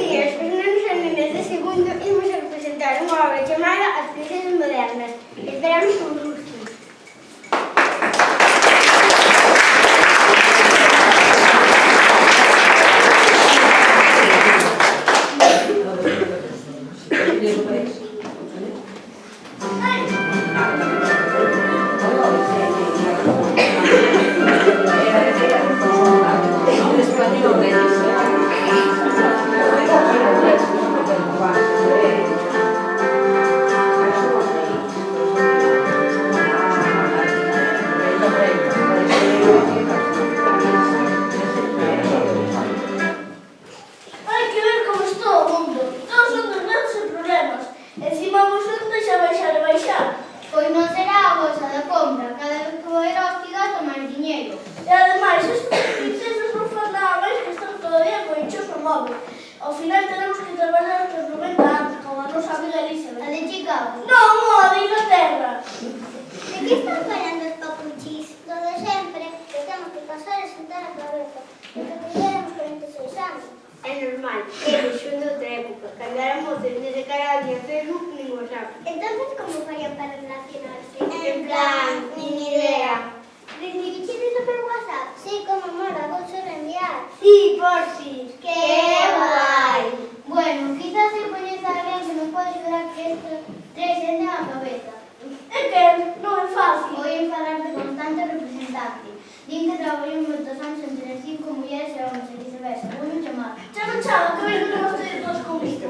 días, os nenos e nenas de segundo imos a representar unha obra chamada As princesas modernas. Esperamos que vos guste. Ao final tenemos que traballar hasta os 90 anos, como a nosa amiga Elizabeth. A de Chicago? Non, a de Inglaterra. De que están falando os papuchis? Lo de sempre, que temos que pasar e sentar a cabeza. Porque tuvéramos 46 anos. É normal, eles son de outra época. Cando éramos desde cara a día Facebook, nin o sabe. Entonces, como farían para relacionarse? En plan, nin idea. ¿Recibiste por WhatsApp? Sí, como mola, vou só enviar. Sí, por si. ¡Qué guay! Bueno, quizás se coñece a alguén que nos pode ayudar que estos tres entren a cabeza. É que non é fácil. Vou enfadarte con tanto representante. Din que traballou moitos anos entre 5 mulleres e homens e viceversa. Vou non chamar. Chama, que vejo que vostedes dos con isto.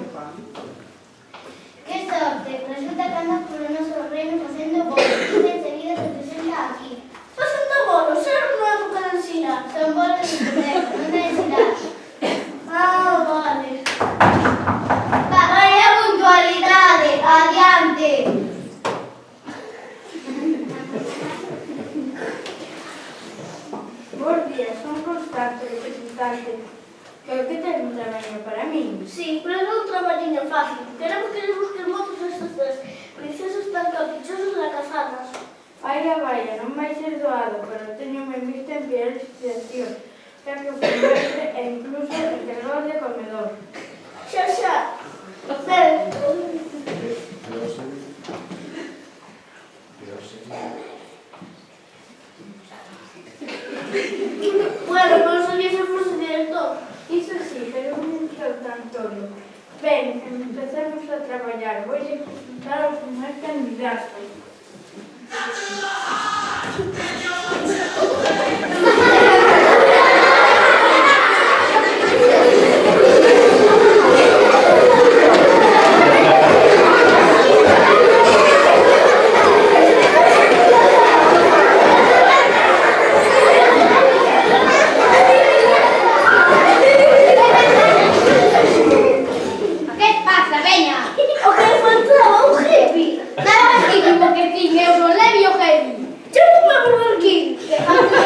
Que sorte! Resulta que andas por o noso reino facendo bolos e enseguida se presenta aquí. Facendo bolos, era unha época de ensinar. Son bolos de discoteca, non de ensinar. Ah, vale. Vaya puntualidade! Adiante! Bos días, son Constante, representante. Pero que ten un traballo para min? Sí, pero non un traballiño fácil. Queremos que les busquen motos a estas tres princesas tan caprichosas e acazadas. Vaya, non vai ser doado, pero teño en vista enviar situación, xa que o converte e incluso encargado de comedor. Xa. Ben. Bueno, pero sabía ser por su director. Iso sí, pero non sou tan tolo. Ben, empecemos a traballar. Vou presentar ao primer candidato. Que pasa, veña? O que le faltaba un hippie. Nada máis que porque ti, eu non levi o heavy. Yo non me acuerdo aquí. Que falta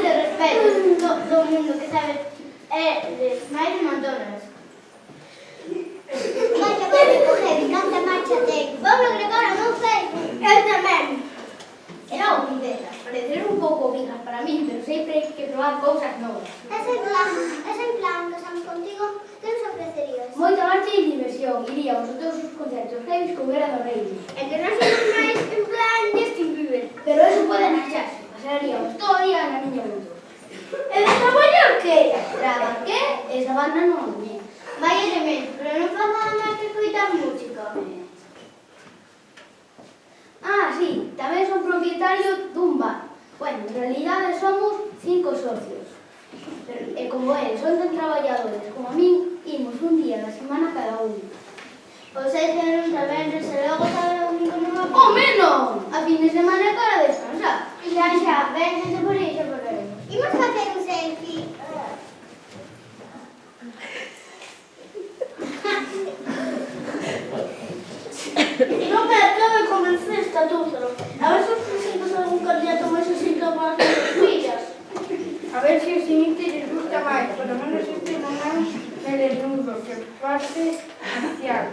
de respeto. Todo mundo que sabe de Smile McDonald's. Vaya, o heavy, canta marcha ten. Vamos agregar a non sei. Eu tamén. Era o princesa. Pareceron un pouco viejas para mí, pero sempre hai que probar cousas novas. Es en plan, casamos contigo, ¿qué nos ofrecerías? Moita marcha e diversión. Iríamos a todos os concertos heavy como era do reino. E que non somos máis en plan Justin Bieber. Pero eso pode marcharse. Pasaríamos todo o día na miña moto. E de traballar que? Traba, que? Esa banda non é miña. Vaya de menos, pero non faz nada máis que escoitar música. Ah, sí, tamén son propietario dun bar. Bueno, en realidade somos 5 socios. Pero, e como eles son tan traballadores como a min, imos un día da semana cada un. Os seis anos tamén, se logo sabe o domingo non va. ¡Oh, menos! A fin de semana é para descansar. Xa, vénse por iso por aí. Imos facer un selfie. Non me acabo de convencer esta túzaro. A ver se os presentas algún candidato máis así capaz de fillas. A ver se o siguiente les gusta máis, por lo menos este non é un desnudo, que parte marcial.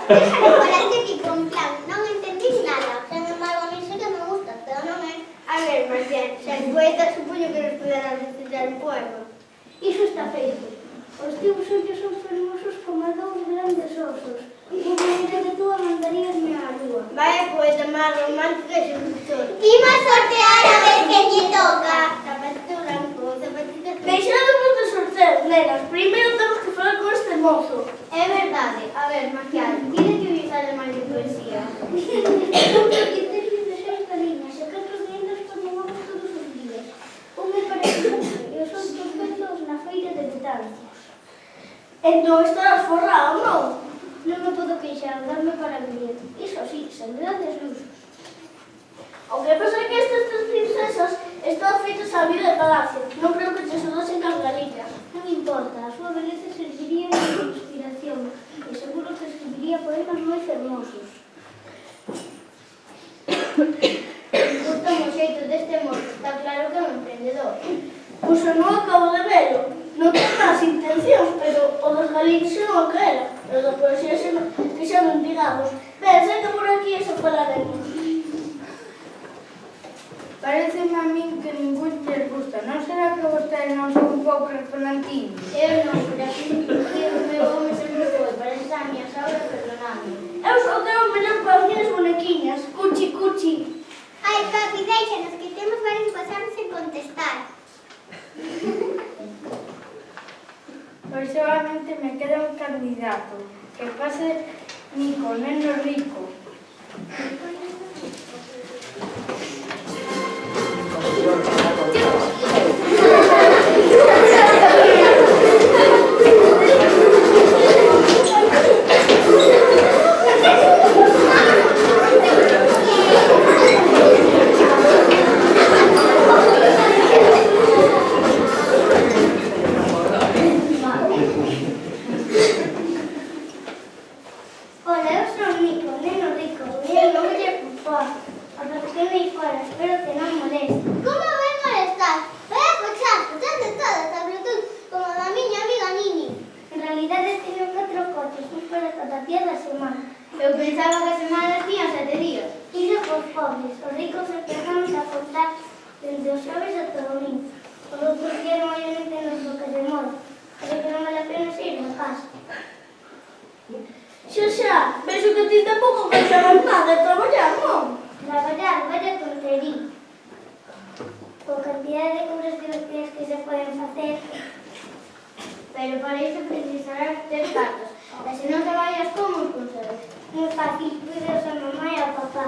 Déjame para este tipo, en plan, non entendí nada. Sen embargo, a mí sí que me gusta, pero non é... A ver, Marcial, sen poeta supoño que nos poderás recitar un poema. Iso está feito. Os teus ollos son fermosos como dous grandes osos. De maneira que tú mandaríasme á lúa. Vaya poeta máis romántico e seductor. Imos sortear a ver que lle toca. Zapatito blanco, zapatito azul. Deixademos de sorteos, nenas. Primeiro temos que falar con este mozo. É verdade. A ver, Marcial, tira que utilizar máis de poesía. Eu criterio de 6 líneas e 4 lindas por non hago todos os días. Un é para siempre e os outros pesos na feira de Betanzos. Entón estarás forrado, non? Non me podo queixar, darme para vivir. Iso sí, sen grandes luxos. O que pasa é que estas tres princesas están feitas a vida de palacio. Non creo que te sodasen as galiñas. Non importa, a súa beleza serviría de inspiración e seguro que escribiría poemas moi fermosos. Gustame o xeito deste mozo, está claro que é un emprendedor. Pois eu non acabo de velo. Non ten as intencións, pero o dos galiños non o que era. Pero da poesía que xa non digamos. Pensa que por aquí eso falaremos. Pareceme a min que ningún lles gusta. Non será que vostedes non son un pouco repelantinos? Eu non, pero aquí o meu home sempre foi para esta miña saura perdonando. Eu só tenho o mellor para as minhas bonequiñas. Cuchi, cuchi. Ai, papi, déixanos que temos varios pasados en contestar. Pois solamente me queda un candidato. Que pase Nico, neno rico. Hola, eu son Nico, neno rico, e eu non lle culpar. A que me fora, espero que non moleste. Como vai molestar? Vai a cochar, cochando todas, sobre todo como da miña amiga Nini. En realidade teño 4 coches, un para cada día da semana. Eu pensaba que a semana tiña 7 días. Iso por pobres, os ricos empezamos a contar desde os xoves ata o domingo. Os outros días mayormente nos toca de moda. Así que non vale a pena ir na casa. Xa, vexo que ti tampouco pensabas nada de traballar, non? Traballar, vaya tontería. Con cantidad de cosas divertidas que se pueden facer, pero para iso precisarás 3 cartas. E se non traballas, como os consegues? Moi fácil, cuidas a mamá e a papá.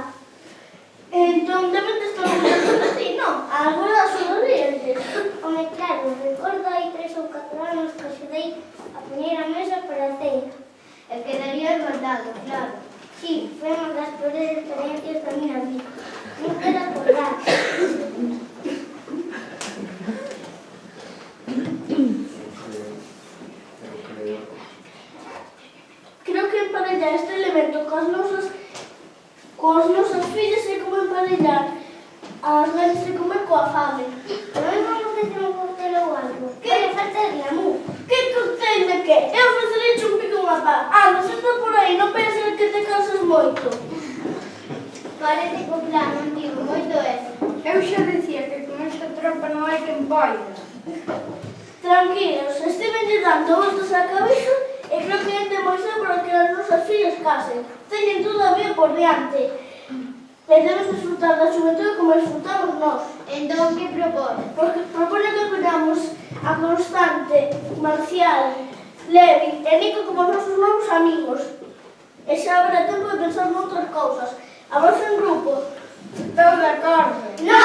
Entón, tamén te estás pensando así, non? Algo das súas dientes. Home, claro, recordo hai 3 ou 4 anos que axudei a poñer a mesa para a ceia. E quedaría engordado, claro. Sí, foi unha das peores experiencias da miña vida. Non quero acordar. Creo que emparellar este elemento cos nosos fillos é como emparellar as ganas de comer coa fame. Tamén vamos a hacer un cóctel ou algo. Que falta de glamour? Que cóctel de que? Eu ofrecerei un pico unha pá. Anda, senta por aí, non penses que te cansas moito. Parece que o plan non digo moito eso. Eu xa dicía que con esta tropa non hai quen poida. Tranquilos, estivenlle dando voltas á cabeza e creo que é demasiado para que as nosas fillas casen. Teñen todo a vida por diante. E debes disfrutar da xuventude como disfrutamos nós. Entón, que propón? Porque propone que cuidamos a Constante, Marcial, Levi e Nico como nosos novos amigos. E xa habrá tempo de pensar noutras cousas. A voz en grupo. Estou de acordo. ¡Nos